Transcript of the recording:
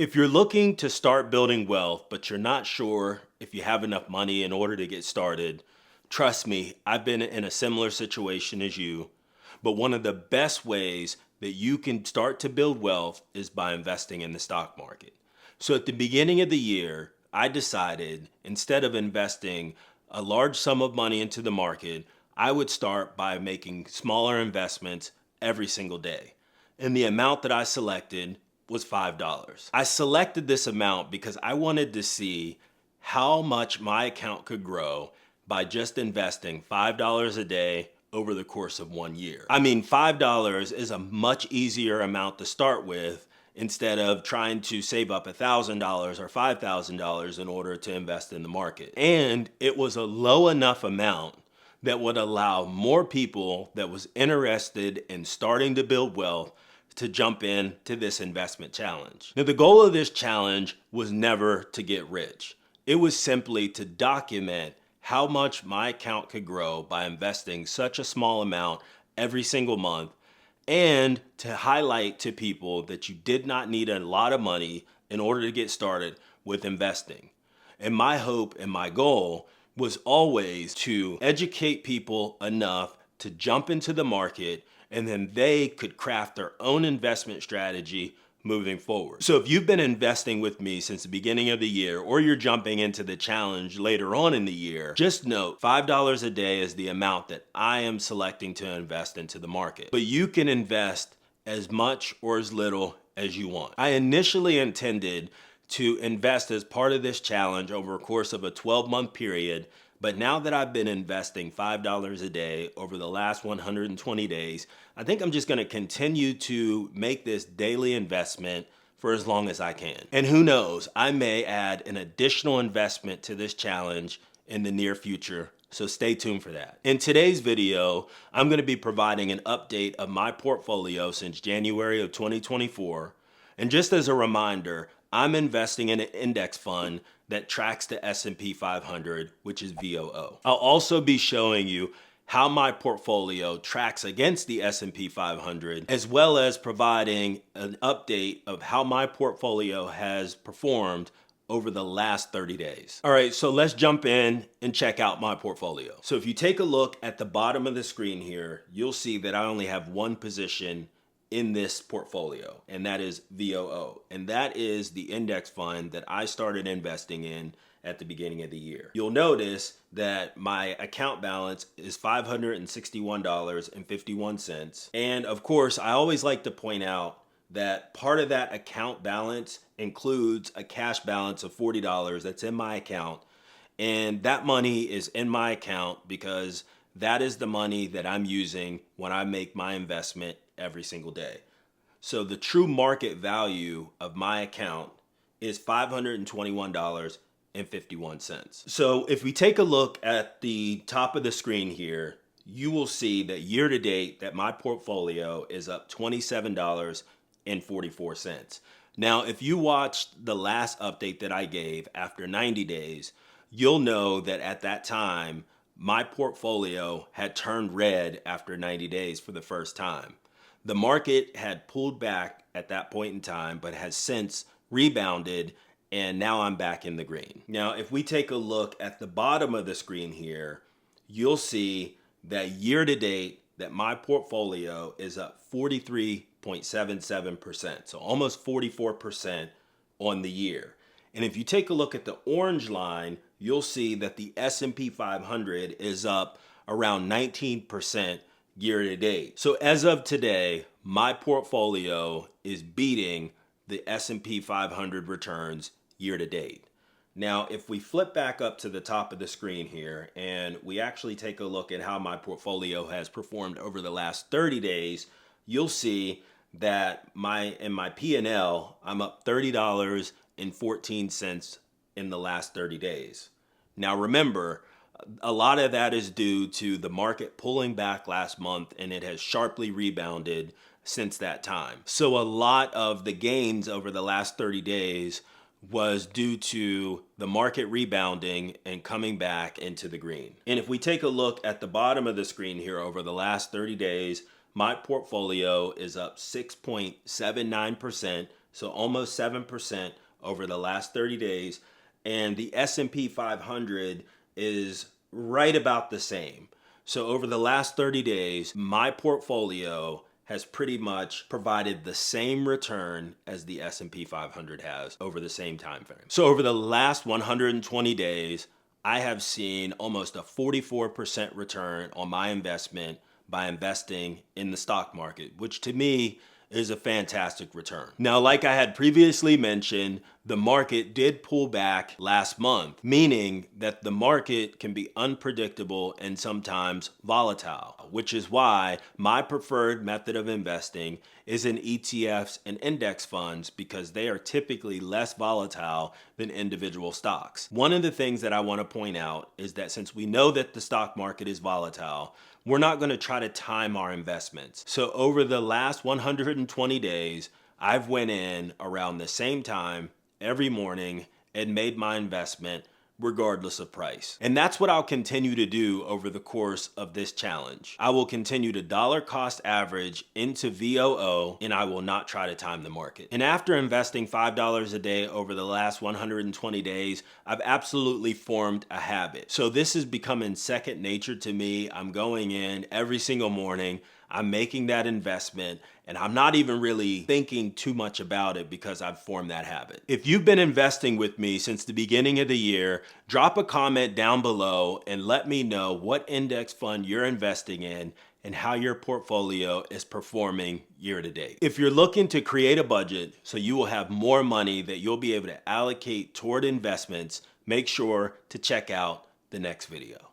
If you're looking to start building wealth, but you're not sure if you have enough money in order to get started, trust me, I've been in a similar situation as you. But one of the best ways that you can start to build wealth is by investing in the stock market. So at the beginning of the year, I decided instead of investing a large sum of money into the market, I would start by making smaller investments every single day. And the amount that I selected was $5. I selected this amount because I wanted to see how much my account could grow by just investing $5 a day over the course of 1 year. I mean, $5 is a much easier amount to start with instead of trying to save up $1,000 or $5,000 in order to invest in the market. And it was a low enough amount that would allow more people that was interested in starting to build wealth to jump in to this investment challenge. Now, the goal of this challenge was never to get rich. It was simply to document how much my account could grow by investing such a small amount every single month, and to highlight to people that you did not need a lot of money in order to get started with investing. And my hope and my goal was always to educate people enough to jump into the market, and then they could craft their own investment strategy moving forward. So if you've been investing with me since the beginning of the year, or you're jumping into the challenge later on in the year, just note $5 a day is the amount that I am selecting to invest into the market. But you can invest as much or as little as you want. I initially intended to invest as part of this challenge over a course of a 12-month period, but now that I've been investing $5 a day over the last 120 days, I think I'm just going to continue to make this daily investment for as long as I can. And who knows, I may add an additional investment to this challenge in the near future, so stay tuned for that. In today's video, I'm going to be providing an update of my portfolio since January of 2024. And just as a reminder, I'm investing in an index fund that tracks the S&P 500, which is VOO. I'll also be showing you how my portfolio tracks against the S&P 500, as well as providing an update of how my portfolio has performed over the last 30 days. All right, so let's jump in and check out my portfolio. So if you take a look at the bottom of the screen here, you'll see that I only have one position in this portfolio, and that is VOO. And that is the index fund that I started investing in at the beginning of the year. You'll notice that my account balance is $561.51. And of course, I always like to point out that part of that account balance includes a cash balance of $40 that's in my account. And that money is in my account because that is the money that I'm using when I make my investment every single day. So the true market value of my account is $521.51. So if we take a look at the top of the screen here, you will see that year to date that my portfolio is up $27.44. Now, if you watched the last update that I gave after 90 days, you'll know that at that time, my portfolio had turned red after 90 days for the first time. The market had pulled back at that point in time, but has since rebounded, and now I'm back in the green. Now, if we take a look at the bottom of the screen here, you'll see that year to date that my portfolio is up 43.77%, so almost 44% on the year. And if you take a look at the orange line, you'll see that the S&P 500 is up around 19% year to date. So as of today, my portfolio is beating the S&P 500 returns year to date. Now, if we flip back up to the top of the screen here and we actually take a look at how my portfolio has performed over the last 30 days, you'll see that in my P&L, I'm up $30.14 in the last 30 days. Now remember, a lot of that is due to the market pulling back last month, and it has sharply rebounded since that time. So a lot of the gains over the last 30 days was due to the market rebounding and coming back into the green. And if we take a look at the bottom of the screen here over the last 30 days, my portfolio is up 6.79% So almost 7% over the last 30 days. And the S&P 500 is right about the same. So over the last 30 days, my portfolio has pretty much provided the same return as the S&P 500 has over the same time frame. So over the last 120 days, I have seen almost a 44% return on my investment by investing in the stock market, which to me is a fantastic return. Now, like I had previously mentioned, the market did pull back last month, meaning that the market can be unpredictable and sometimes volatile, which is why my preferred method of investing is in ETFs and index funds because they are typically less volatile than individual stocks. One of the things that I want to point out is that since we know that the stock market is volatile, we're not going to try to time our investments. So over the last 120 days, I've went in around the same time every morning and made my investment regardless of price. And that's what I'll continue to do over the course of this challenge. I will continue to dollar cost average into VOO, and I will not try to time the market. And after investing $5 a day over the last 120 days, I've absolutely formed a habit. So this is becoming second nature to me. I'm going in every single morning, I'm making that investment, and I'm not even really thinking too much about it because I've formed that habit. If you've been investing with me since the beginning of the year, drop a comment down below and let me know what index fund you're investing in and how your portfolio is performing year to date. If you're looking to create a budget so you will have more money that you'll be able to allocate toward investments, make sure to check out the next video.